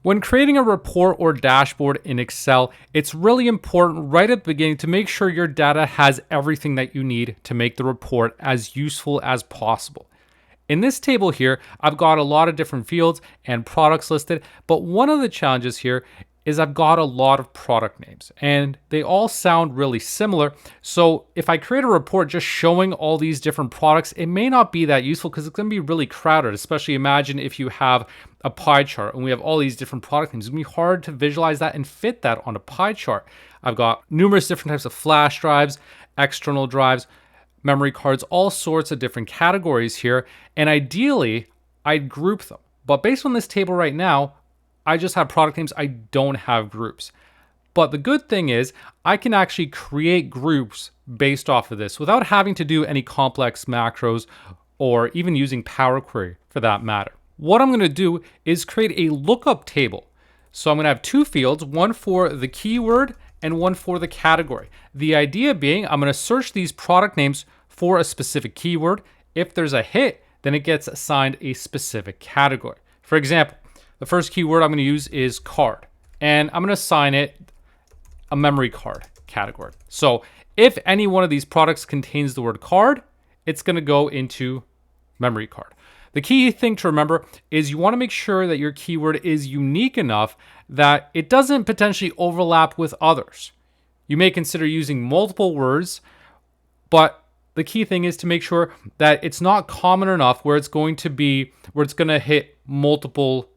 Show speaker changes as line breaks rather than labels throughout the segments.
When creating a report or dashboard in Excel, it's really important right at the beginning to make sure your data has everything that you need to make the report as useful as possible. In this table here, I've got a lot of different fields and products listed, but one of the challenges here is I've got a lot of product names and they all sound really similar. So if I create a report just showing all these different products, it may not be that useful because it's going to be really crowded, especially imagine if you have a pie chart and we have all these different product names. It's going to be hard to visualize that and fit that on a pie chart. I've got numerous different types of flash drives, external drives, memory cards, all sorts of different categories here. And ideally, I'd group them. But based on this table right now, I just have product names. I don't have groups. But the good thing is I can actually create groups based off of this without having to do any complex macros or even using Power Query for that matter. What I'm going to do is create a lookup table. So I'm going to have two fields, one for the keyword and one for the category. The idea being I'm going to search these product names for a specific keyword. If there's a hit, then it gets assigned a specific category. For example, the first keyword I'm going to use is card, and I'm going to assign it a memory card category. So if any one of these products contains the word card, it's going to go into memory card. The key thing to remember is you want to make sure that your keyword is unique enough that it doesn't potentially overlap with others. You may consider using multiple words, but the key thing is to make sure that it's not common enough where it's going to hit multiple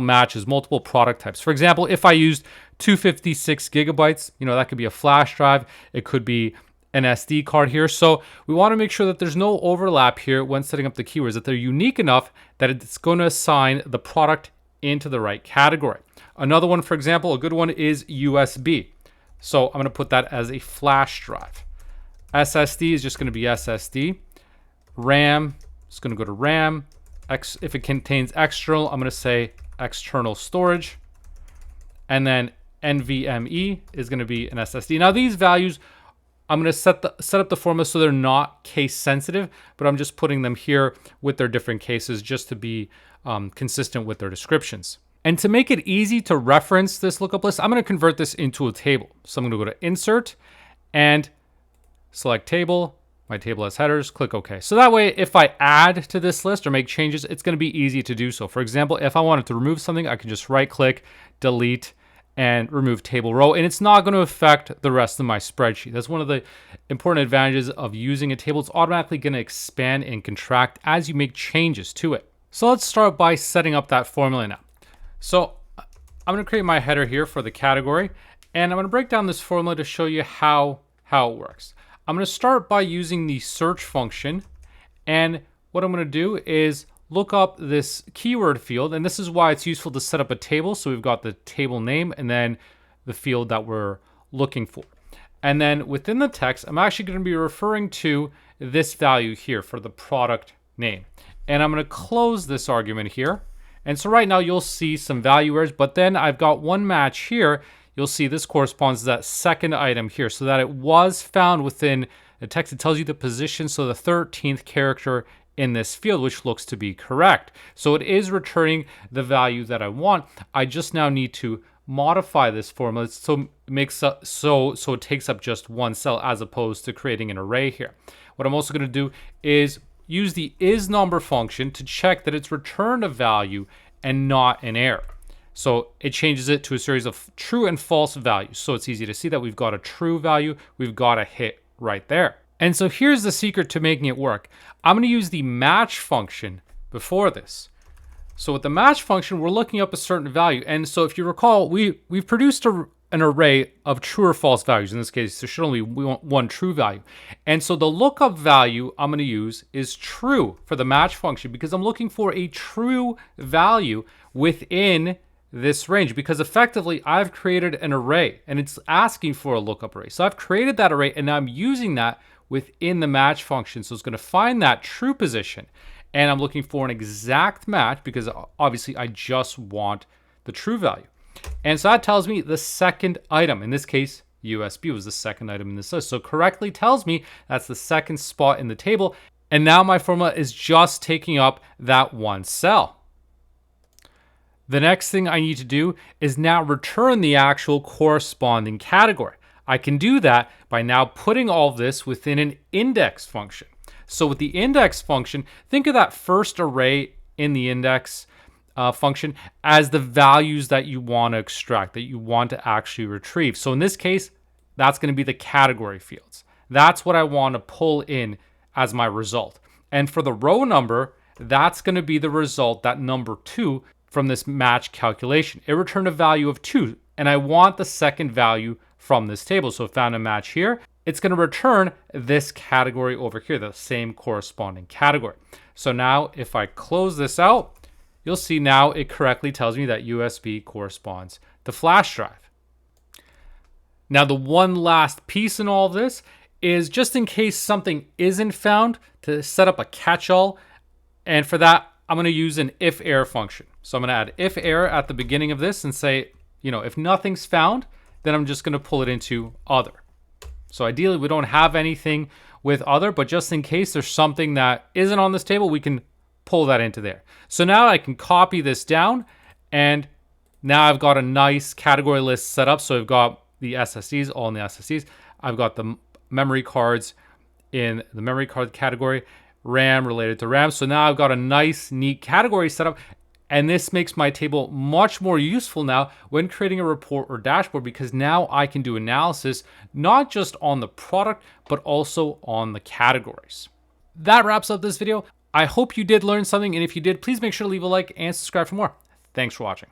matches, multiple product types. For example, if I used 256 gigabytes, that could be a flash drive. It could be an SD card here. So we want to make sure that there's no overlap here when setting up the keywords, that they're unique enough that it's going to assign the product into the right category. Another one, for example, a good one is USB. So I'm going to put that as a flash drive. SSD is just going to be SSD. RAM is going to go to RAM. If it contains external, I'm going to say external storage. And then NVMe is going to be an SSD. Now these values, I'm going to set up the formula so they're not case sensitive, but I'm just putting them here with their different cases just to be consistent with their descriptions. And to make it easy to reference this lookup list, I'm going to convert this into a table. So I'm going to go to Insert and select Table. My table has headers, click OK. So that way, if I add to this list or make changes, it's going to be easy to do so. For example, if I wanted to remove something, I can just right click, delete, and remove table row, and it's not going to affect the rest of my spreadsheet. That's one of the important advantages of using a table. It's automatically going to expand and contract as you make changes to it. So let's start by setting up that formula now. So I'm going to create my header here for the category, and I'm going to break down this formula to show you how it works. I'm going to start by using the search function, and what I'm going to do is look up this keyword field, and this is why it's useful to set up a table. So we've got the table name and then the field that we're looking for. And then within the text, I'm actually going to be referring to this value here for the product name. And I'm going to close this argument here. And so right now you'll see some value errors, but then I've got one match here. You'll see this corresponds to that second item here, so that it was found within the text. It tells you the position, so the 13th character in this field, which looks to be correct. So it is returning the value that I want. I just now need to modify this formula so it takes up just one cell as opposed to creating an array here. What I'm also going to do is use the isNumber function to check that it's returned a value and not an error. So it changes it to a series of true and false values. So it's easy to see that we've got a true value, we've got a hit right there. And so here's the secret to making it work. I'm going to use the match function before this. So with the match function, we're looking up a certain value. And so if you recall, we've produced an array of true or false values. In this case, there should only be one true value. And so the lookup value I'm going to use is true for the match function because I'm looking for a true value within this range, because effectively I've created an array and it's asking for a lookup array. So I've created that array and now I'm using that within the match function. So it's going to find that true position, and I'm looking for an exact match because obviously I just want the true value. And so that tells me the second item, in this case USB was the second item in this list, so correctly tells me that's the second spot in the table. And now my formula is just taking up that one cell. The next thing I need to do is now return the actual corresponding category. I can do that by now putting all of this within an index function. So with the index function, think of that first array in the index function as the values that you want to extract, that you want to actually retrieve. So in this case, that's going to be the category fields. That's what I want to pull in as my result. And for the row number, that's going to be the result, that number 2 from this match calculation. It returned a value of 2, and I want the second value from this table. So if I found a match here, it's going to return this category over here, the same corresponding category. So now if I close this out, you'll see now it correctly tells me that USB corresponds to flash drive. Now the one last piece in all of this is just in case something isn't found, to set up a catch-all. And for that, I'm going to use an if-error function. So I'm going to add if-error at the beginning of this and say, if nothing's found, then I'm just going to pull it into other. So ideally, we don't have anything with other, but just in case there's something that isn't on this table, we can pull that into there. So now I can copy this down, and now I've got a nice category list set up. So I've got the SSDs, all in the SSDs. I've got the memory cards in the memory card category, RAM related to RAM. So now I've got a nice, neat category set up. And this makes my table much more useful now when creating a report or dashboard, because now I can do analysis not just on the product, but also on the categories. That wraps up this video. I hope you did learn something. And if you did, please make sure to leave a like and subscribe for more. Thanks for watching.